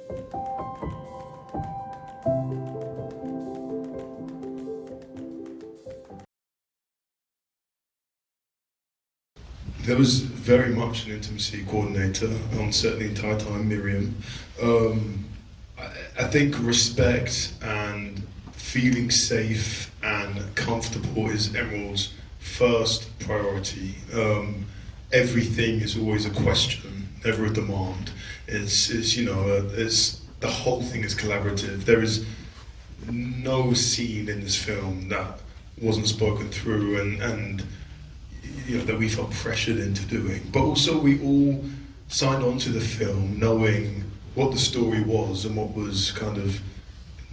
There was very much an intimacy coordinator on set the entire time, Miriam. I think respect and feeling safe and comfortable is Emerald's first priority. Everything is always a question, never a demand. It's the whole thing is collaborative. There is no scene in this film that wasn't spoken through and that we felt pressured into doing. But also we all signed on to the film knowing what the story was and what was kind of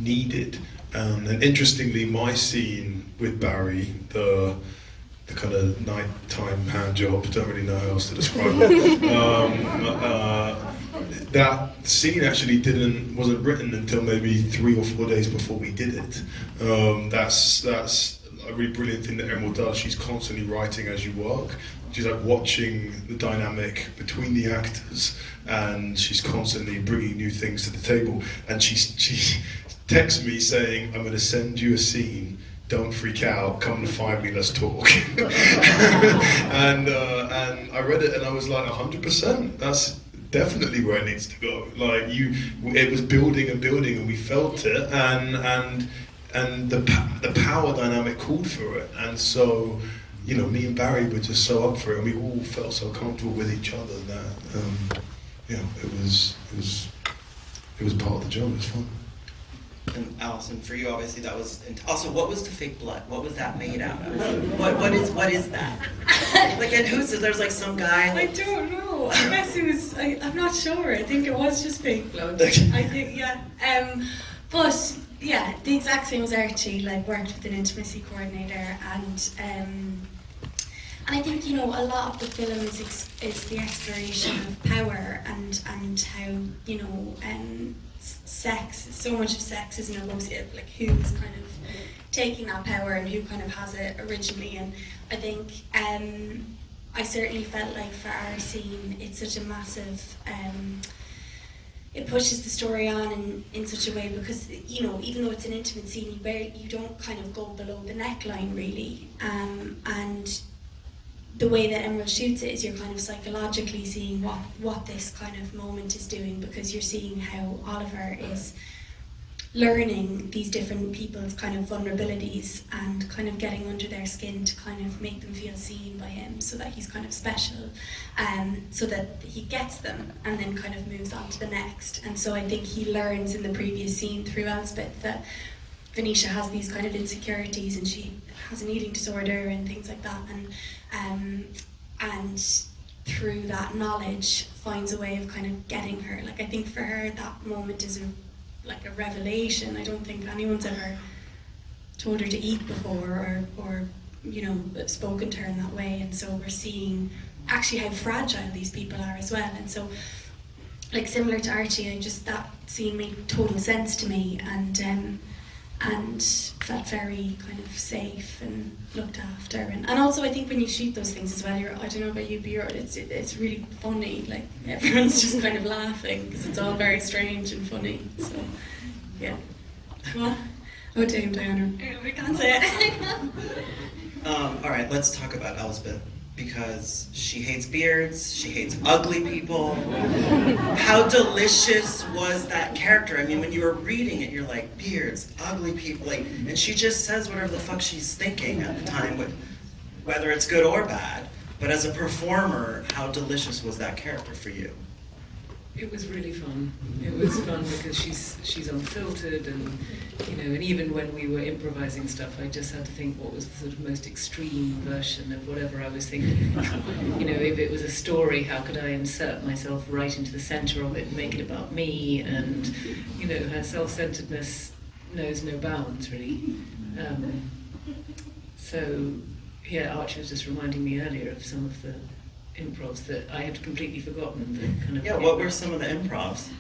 needed. And interestingly, my scene with Barry, the kind of nighttime hand job, don't really know how else to describe it. That scene actually wasn't written until maybe 3 or 4 days before we did it. That's a really brilliant thing that Emerald does. She's constantly writing as you work. She's like watching the dynamic between the actors, and she's constantly bringing new things to the table. And she texts me saying, "I'm going to send you a scene. Don't freak out. Come and find me. Let's talk." and I read it, and I was like, 100%. That's definitely where it needs to go. Like it was building and building, and we felt it, and the power dynamic called for it, and so me and Barry were just so up for it, and we all felt so comfortable with each other that it was part of the job. It was fun. And Alison, for you, obviously that was. Also, what was the fake blood? What was that made out of? What is that? Like, and there's like some guy. I don't know. I guess it was. I'm not sure. I think it was just fake blood. I think, yeah. But yeah, the exact same as Archie. Like, worked with an intimacy coordinator, and I think a lot of the film is the exploration of power and how sex. So much of sex is negotiated. Like, who's kind of taking that power and who kind of has it originally. And I think I certainly felt like for our scene, it's such a massive. It pushes the story on in such a way because even though it's an intimate scene, you don't kind of go below the neckline really, and the way that Emerald shoots it is you're kind of psychologically seeing what this kind of moment is doing, because you're seeing how Oliver is learning these different people's kind of vulnerabilities and kind of getting under their skin to kind of make them feel seen by him, so that he's kind of special, so that he gets them and then kind of moves on to the next. And so I think he learns in the previous scene through Elspeth that Venetia has these kind of insecurities and she has an eating disorder and things like that, and through that knowledge finds a way of kind of getting her. Like, I think for her that moment is like a revelation. I don't think anyone's ever told her to eat before or spoken to her in that way, and so we're seeing actually how fragile these people are as well. And so, like, similar to Archie, that scene made total sense to me, and felt very kind of safe and looked after, and also I think when you shoot those things as well, I don't know about you, but it's really funny. Like, everyone's just kind of laughing because it's all very strange and funny. So yeah. What? Oh, damn, Diana, we can't say it. All right, let's talk about Elspeth, because she hates beards, she hates ugly people. How delicious was that character? I mean, when you were reading it, you're like, beards, ugly people, like, and she just says whatever the fuck she's thinking at the time, whether it's good or bad. But as a performer, how delicious was that character for you? It was really fun. It was fun because she's unfiltered, and and even when we were improvising stuff, I just had to think what was the sort of most extreme version of whatever I was thinking. If it was a story, how could I insert myself right into the center of it and make it about me? And her self-centeredness knows no bounds, really. So yeah, Archie was just reminding me earlier of some of the improvs that I had completely forgotten. That kind of what were some of the improvs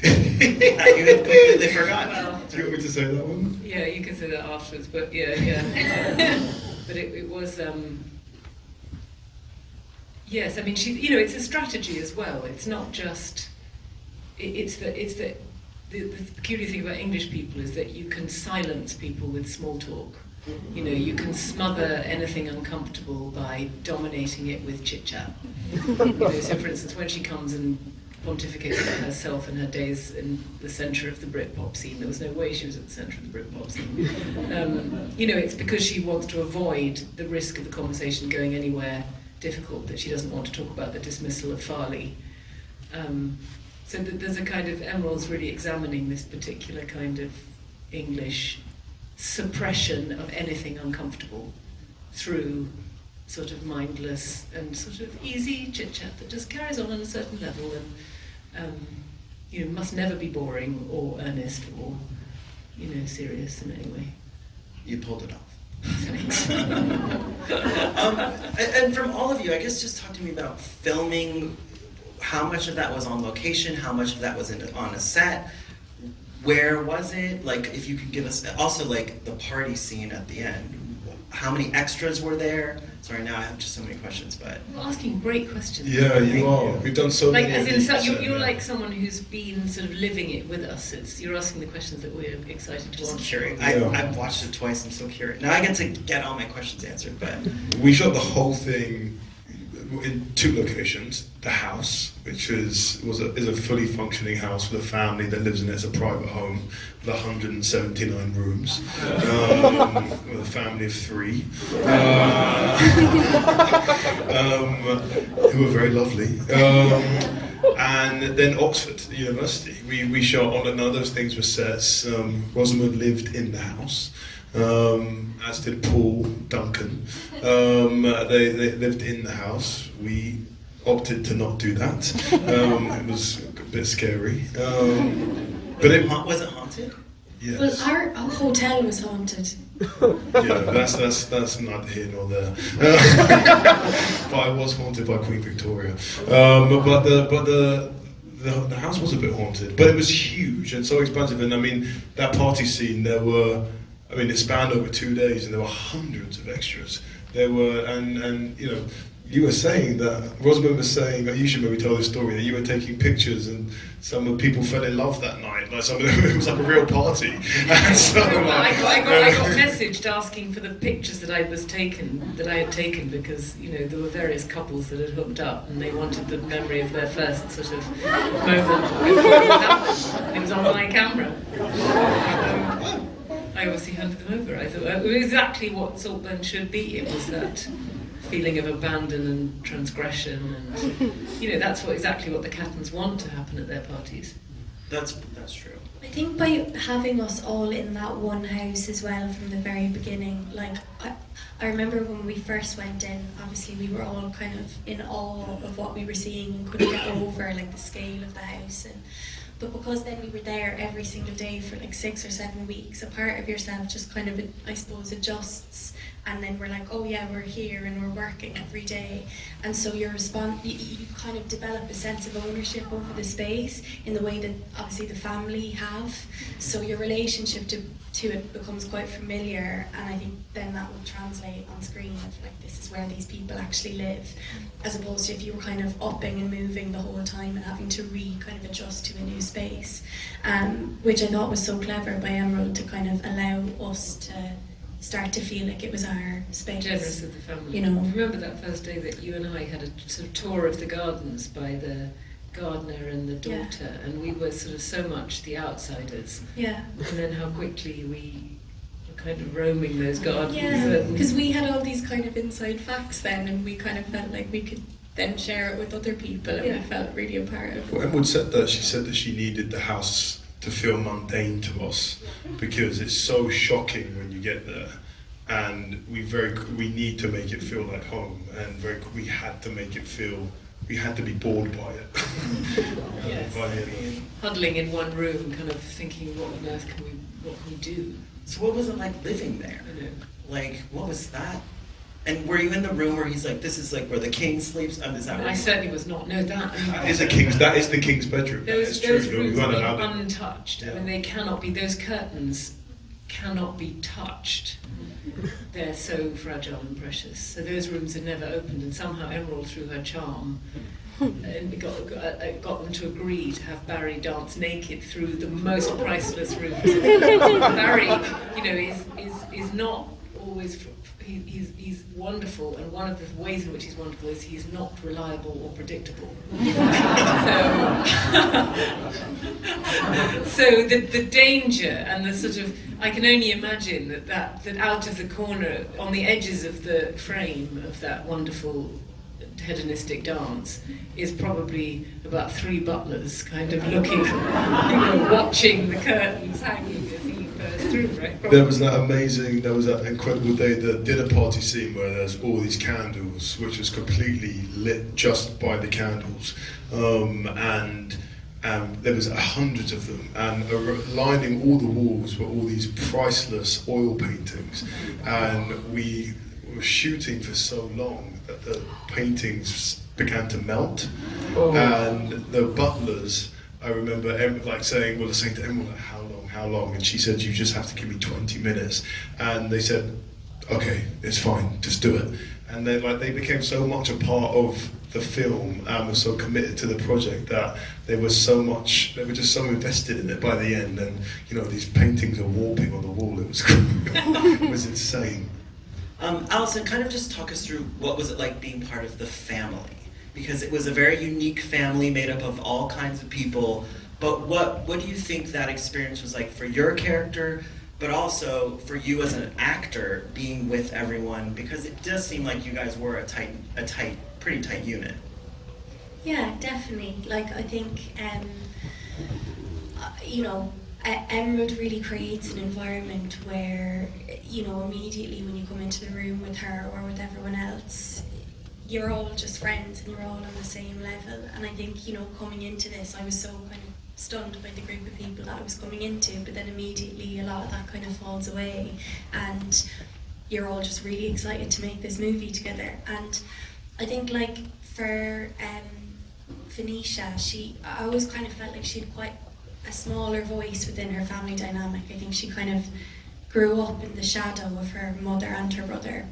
that you had completely forgotten? Do you want me to say that one? Yeah, you can say that afterwards, but yeah. But it was, yes, I mean, it's a strategy as well. It's not just, the peculiar thing about English people is that you can silence people with small talk. You know, you can smother anything uncomfortable by dominating it with chit-chat. You know, so for instance, when she comes and pontificates about herself and her days in the centre of the Britpop scene, there was no way she was at the centre of the Britpop scene. You know, it's because she wants to avoid the risk of the conversation going anywhere difficult, that she doesn't want to talk about the dismissal of Farley. So there's a kind of, Emerald's really examining this particular kind of English suppression of anything uncomfortable through sort of mindless and sort of easy chit-chat that just carries on a certain level and you know, must never be boring or earnest or, you know, serious in any way. You pulled it off. Thanks. And from all of you, I guess just talk to me about filming. How much of that was on location? How much of that was on a set? Where was it? Like, if you could give us, also like the party scene at the end. How many extras were there? Sorry, now I have just so many questions, but... You're asking great questions. Yeah, you are. We've done so like, many. as in, you're yeah. like someone who's been sort of living it with us. You're asking the questions that we're excited to Just answer. curious. Yeah. I've watched it twice. I'm so curious. Now I get to get all my questions answered, but... We shot the whole thing in 2 locations. The house, which is a fully functioning house with a family that lives in it as a private home with 179 rooms, with a family of 3, who were very lovely. And then Oxford University. We shot on, none of those things were sets. Rosamund lived in the house. As did Paul Duncan. They lived in the house. We opted to not do that. It was a bit scary. But was it haunted? Yes. Well, our hotel was haunted. Yeah, that's neither here nor there. But I was haunted by Queen Victoria. But the house was a bit haunted, but it was huge and so expansive. And I mean, that party scene, it spanned over 2 days, and there were hundreds of extras. There were, and you know, you were saying that, Rosamund was saying that you should maybe tell the story, that you were taking pictures and some of the people fell in love that night. Like some of them, it was like a real party. And so, I got messaged asking for the pictures that I had taken because, you know, there were various couples that had hooked up and they wanted the memory of their first sort of moment before it happened. It was on my camera. I obviously handed them over. I thought it was exactly what Saltburn should be. It was that feeling of abandon and transgression, and you know, that's exactly what the Cattons want to happen at their parties. That's true. I think by having us all in that one house as well from the very beginning, like I remember when we first went in, obviously we were all kind of in awe of what we were seeing and couldn't get over like the scale of the house. But because then we were there every single day for like 6 or 7 weeks, a part of yourself just kind of, I suppose, adjusts, and then we're like, oh yeah, we're here and we're working every day, and so you kind of develop a sense of ownership over the space in the way that obviously the family have. So your relationship to it becomes quite familiar, and I think then that will translate on screen of like, this is where these people actually live, as opposed to if you were kind of upping and moving the whole time and having to kind of adjust to a new space, which I thought was so clever by Emerald to kind of allow us to start to feel like it was our space. Generous of the family. You know. Remember that first day that you and I had a sort of tour of the gardens by the gardener and the daughter, and we were sort of so much the outsiders. Yeah. And then how quickly we were kind of roaming those gardens. Yeah, because we had all these kind of inside facts then, and we kind of felt like we could then share it with other people, and we felt really a part of it. Well, Emwood said that she needed the house to feel mundane to us because it's so shocking when you get there, and we need to make it feel like home, and we had to make it feel. We had to be bored by it. Yes. Huddling in one room, kind of thinking, what on earth can we do? So what was it like living there? I know. Like, what was that? And were you in the room where he's like, this is like where the king sleeps? Is that I certainly was not. No, that is the king's bedroom. Those rooms are untouched. Yeah. I mean, they cannot be. Those curtains cannot be touched. They're so fragile and precious. So those rooms are never opened, and somehow Emerald, through her charm, and got them to agree to have Barry dance naked through the most priceless rooms. Barry, you know, is not always. He's wonderful, and one of the ways in which he's wonderful is he's not reliable or predictable. So the danger and the sort of, I can only imagine that out of the corner, on the edges of the frame of that wonderful hedonistic dance, is probably about 3 butlers kind of looking, you know, watching the curtains hanging as he burst through, right? Probably. There was that incredible day, the dinner party scene where there's all these candles, which was completely lit just by the candles, and there was hundreds of them, and lining all the walls were all these priceless oil paintings, and we were shooting for so long that the paintings began to melt, and the butlers, I remember saying to Emma, how long? And she said, you just have to give me 20 minutes. And they said, okay, it's fine, just do it. And then they became so much a part of the film and were so committed to the project that they were just so invested in it by the end. And you know, these paintings are warping on the wall. It was it was insane. Alison, kind of just talk us through what was it like being part of the family? Because it was a very unique family made up of all kinds of people, but what do you think that experience was like for your character, but also for you as an actor being with everyone? Because it does seem like you guys were a pretty tight unit. Yeah, definitely. Like, I think, you know, Emerald really creates an environment where, you know, immediately when you come into the room with her or with everyone else, you're all just friends and you're all on the same level. And I think, you know, coming into this, I was so kind of stunned by the group of people that I was coming into, but then immediately a lot of that kind of falls away and you're all just really excited to make this movie together. And I think, like, for Phoenicia, I always kind of felt like she had quite a smaller voice within her family dynamic. I think she kind of grew up in the shadow of her mother and her brother.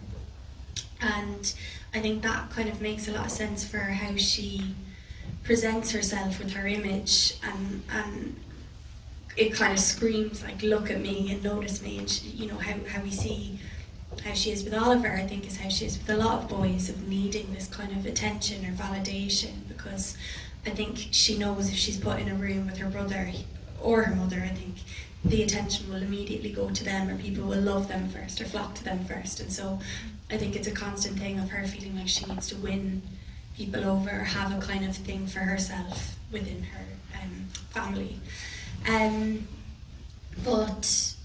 And I think that kind of makes a lot of sense for how she presents herself with her image, and it kind of screams like, look at me and notice me. And she, you know, how we see how she is with Oliver, I think, is how she is with a lot of boys, of needing this kind of attention or validation, because I think she knows if she's put in a room with her brother or her mother, I think the attention will immediately go to them, or people will love them first or flock to them first. And so I think it's a constant thing of her feeling like she needs to win people over, or have a kind of thing for herself within her family. But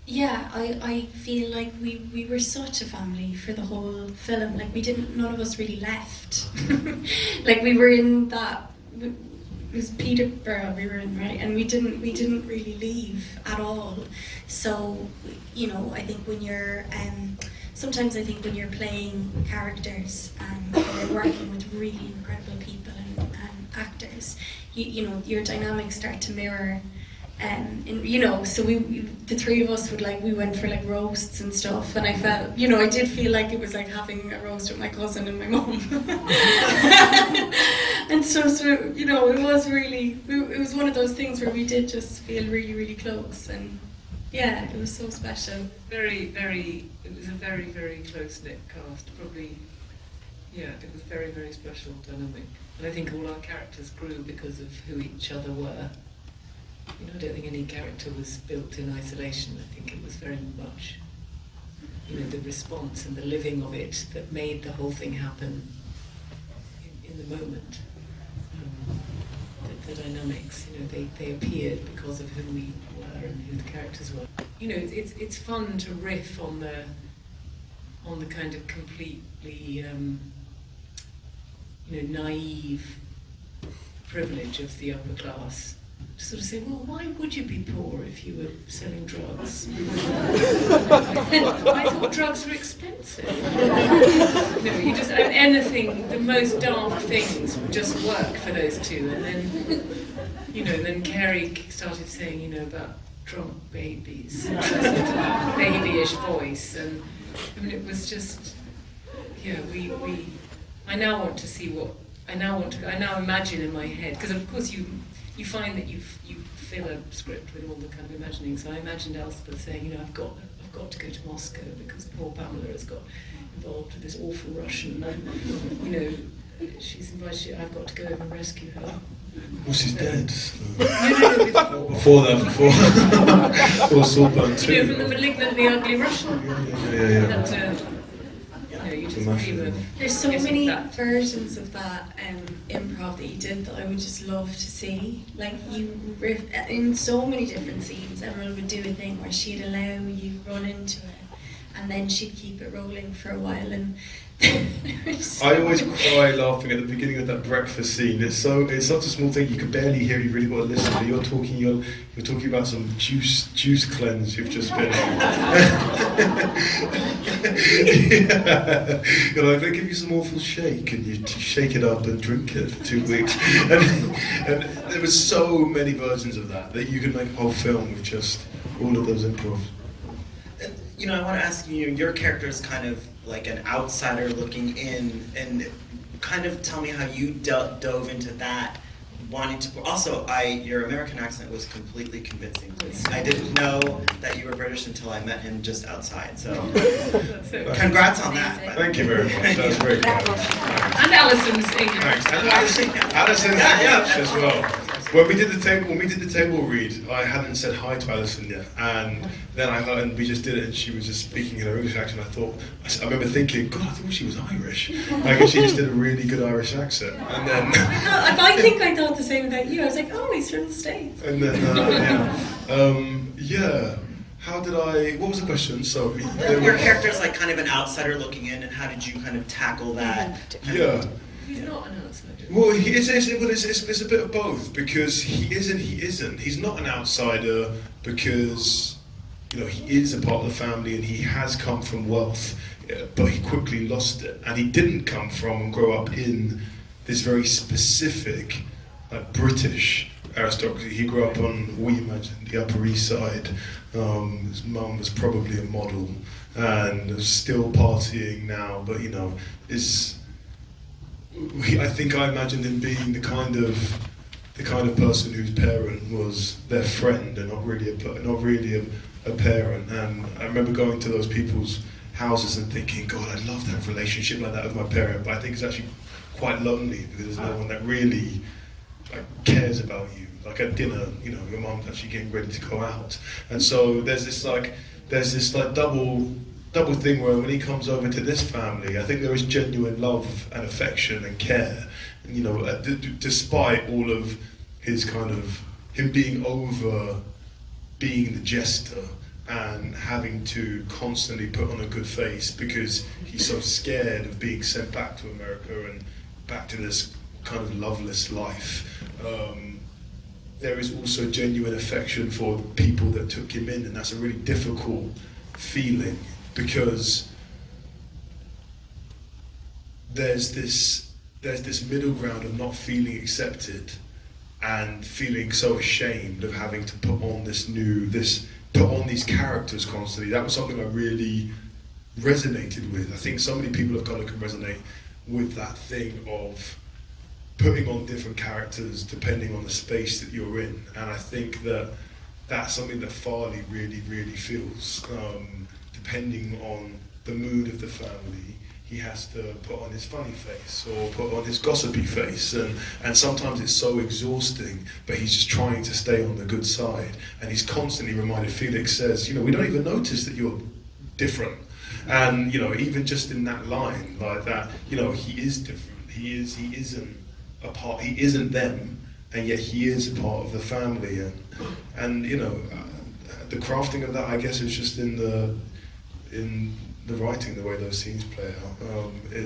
yeah, I feel like we were such a family for the whole film. Like, none of us really left. Like, we were in that, it was Peterborough we were in, right? And we didn't really leave at all. So, you know, I think when you're sometimes I think when you're playing characters and you're working with really incredible people and actors, you know, your dynamics start to mirror. You know, so the three of us we went for like roasts and stuff, and I felt, you know, I did feel like it was like having a roast with my cousin and my mum. And so, you know, it was one of those things where we did just feel really, really close, and yeah, it was so special. It was a very, very close-knit cast, probably, yeah, it was very, very special dynamic. And I think all our characters grew because of who each other were. You know, I don't think any character was built in isolation. I think it was very much, you know, the response and the living of it that made the whole thing happen in the moment. The dynamics, you know, they appeared because of who we were and who the characters were. You know, it's fun to riff on the kind of completely, you know, naive privilege of the upper class. To sort of say, well, why would you be poor if you were selling drugs? I thought drugs were expensive. No, you just, anything, the most daft things would just work for those two. And then, you know, then Carrie started saying, you know, about drunk babies, babyish voice, and I mean, it was just, yeah, I now want to see what I now imagine in my head, because of course you find that you fill a script with all the kind of imagining. So I imagined Elspeth saying, you know, I've got to go to Moscow because poor Pamela has got involved with this awful Russian. You know, she's invited. I've got to go and rescue her. Well, she's dead. No, Before Saltburn too. you know, from the malignantly ugly Russian. Yeah. That, you just dream of. There's so guessing many that. versions of that improv that you did that I would just love to see. Like in so many different scenes, Emerald would do a thing where she'd allow you run into it, and then she'd keep it rolling for a while. And I always cry laughing at the beginning of that breakfast scene. It's such a small thing you can barely hear. You really got to listen. But you're talking about some juice cleanse you've just been. Yeah. You know, they give you some awful shake and you shake it up and drink it for 2 weeks. And there were so many versions of that you could make a whole film with just all of those improv. And, you know, I want to ask you, your character is kind of like an outsider looking in, and kind of tell me how you dove into that, wanting to. Also, your American accent was completely convincing. I didn't know that you were British until I met him just outside. So, congrats on that. Thank you very much. That was very kind. And Alison's English. Thanks. And Alison's English as well. When we did the table read, I hadn't said hi to Alison yet, and then I heard, and we just did it, and she was just speaking in her English accent. I remember thinking, God, I thought she was Irish. Like, and she just did a really good Irish accent, and then. I think I thought the same about you. I was like, oh, he's from the States. And then, How did I? What was the question? Sorry. Your character's like kind of an outsider looking in, and how did you kind of tackle that? Yeah. He's not an outsider. Well, it's a bit of both, because he isn't. He's not an outsider because, you know, he is a part of the family and he has come from wealth, but he quickly lost it. And he didn't come from and grow up in this very specific, British aristocracy. He grew up on, we imagine, the Upper East Side. His mum was probably a model and is still partying now, but, you know, I think I imagined him being the kind of person whose parent was their friend and not really a parent. And I remember going to those people's houses and thinking, God, I'd love to have a relationship like that with my parent, but I think it's actually quite lonely because there's no one that really cares about you. Like at dinner, you know, your mum's actually getting ready to go out, and so there's this double thing where when he comes over to this family, I think there is genuine love and affection and care, and, you know, despite all of his him being being the jester and having to constantly put on a good face because he's so scared of being sent back to America and back to this kind of loveless life. There is also genuine affection for the people that took him in, and that's a really difficult feeling. Because there's this middle ground of not feeling accepted and feeling so ashamed of having to put on these characters constantly. That was something I really resonated with. I think so many people of colour can resonate with that thing of putting on different characters depending on the space that you're in. And I think that's something that Farley really, really feels. Depending on the mood of the family, he has to put on his funny face or put on his gossipy face, and sometimes it's so exhausting, but he's just trying to stay on the good side, and he's constantly reminded. Felix says, you know, we don't even notice that you're different, and, you know, even just in that line like that, you know, he is different. He isn't them, and yet he is a part of the family, and you know, the crafting of that, I guess, is just in the writing, the way those scenes play out. I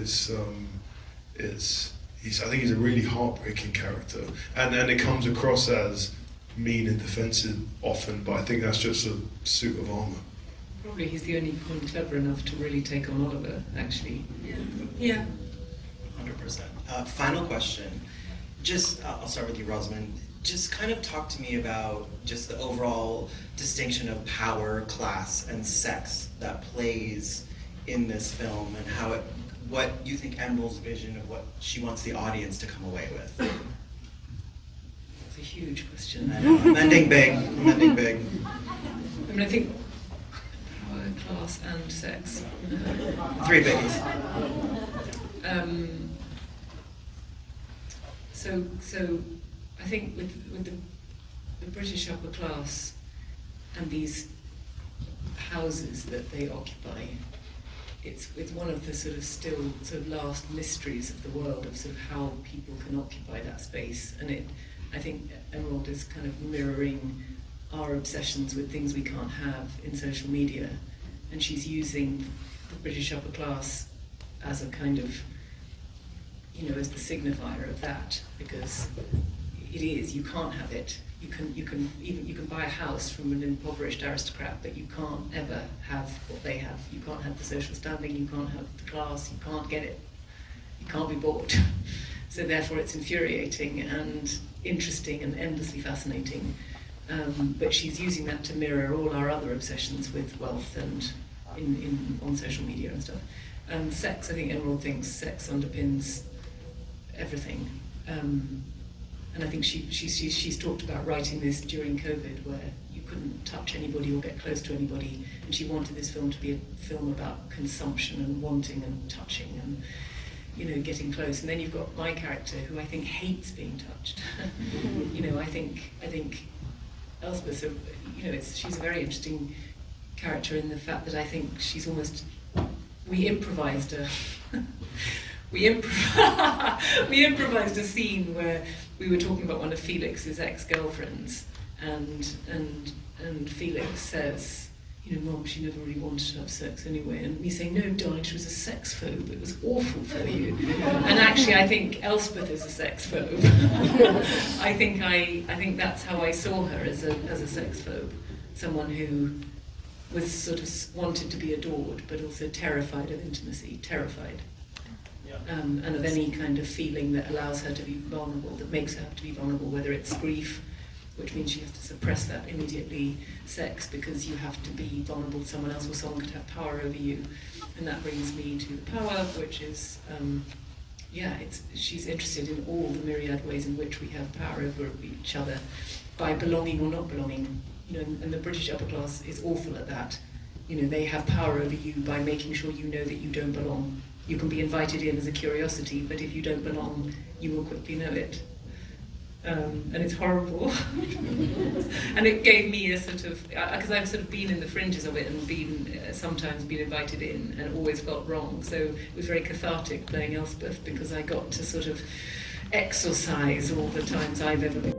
think he's a really heartbreaking character, and it comes across as mean and defensive often, but I think that's just a suit of armour. Probably he's the only one clever enough to really take on Oliver, actually. Yeah. 100%. Final question. I'll start with you, Rosamund. Just kind of talk to me about just the overall distinction of power, class, and sex that plays in this film, and how it what you think Emerald's vision of what she wants the audience to come away with. It's a huge question. I know, I'm ending big. I'm ending big. I mean, I think power, class, and sex. Three biggies. So I think with the British upper class and these houses that they occupy, it's one of the sort of last mysteries of the world of sort of how people can occupy that space. And I think Emerald is kind of mirroring our obsessions with things we can't have in social media, and she's using the British upper class as a kind of, as the signifier of that, because it is, you can't have it. You can buy a house from an impoverished aristocrat, but you can't ever have what they have. You can't have the social standing, you can't have the class, you can't get it. You can't be bought. So therefore it's infuriating and interesting and endlessly fascinating. But she's using that to mirror all our other obsessions with wealth and on social media and stuff. Sex, I think Emerald thinks sex underpins everything. And I think she's talked about writing this during COVID, where you couldn't touch anybody or get close to anybody, and she wanted this film to be a film about consumption and wanting and touching and getting close. And then you've got my character, who I think hates being touched. I think Elspeth, she's a very interesting character in the fact that I think she's almost, we improvised a scene where we were talking about one of Felix's ex-girlfriends, and Felix says, Mom, she never really wanted to have sex anyway, and me saying, no, darling, she was a sex phobe, it was awful for you. And actually, I think Elspeth is a sex phobe. I think that's how I saw her, as a sex phobe, someone who was sort of wanted to be adored, but also terrified of intimacy, and of any kind of feeling that allows her to be vulnerable, that makes her have to be vulnerable, whether it's grief, which means you have to suppress that immediately, sex, because you have to be vulnerable to someone else, or someone could have power over you. And that brings me to the power, which is, she's interested in all the myriad ways in which we have power over each other, by belonging or not belonging. And the British upper class is awful at that. They have power over you by making sure you know that you don't belong. You can be invited in as a curiosity, but if you don't belong, you will quickly know it. And it's horrible. And it gave me a sort of, because I've sort of been in the fringes of it and sometimes been invited in and always felt wrong. So it was very cathartic playing Elspeth, because I got to sort of exorcise all the times I've ever been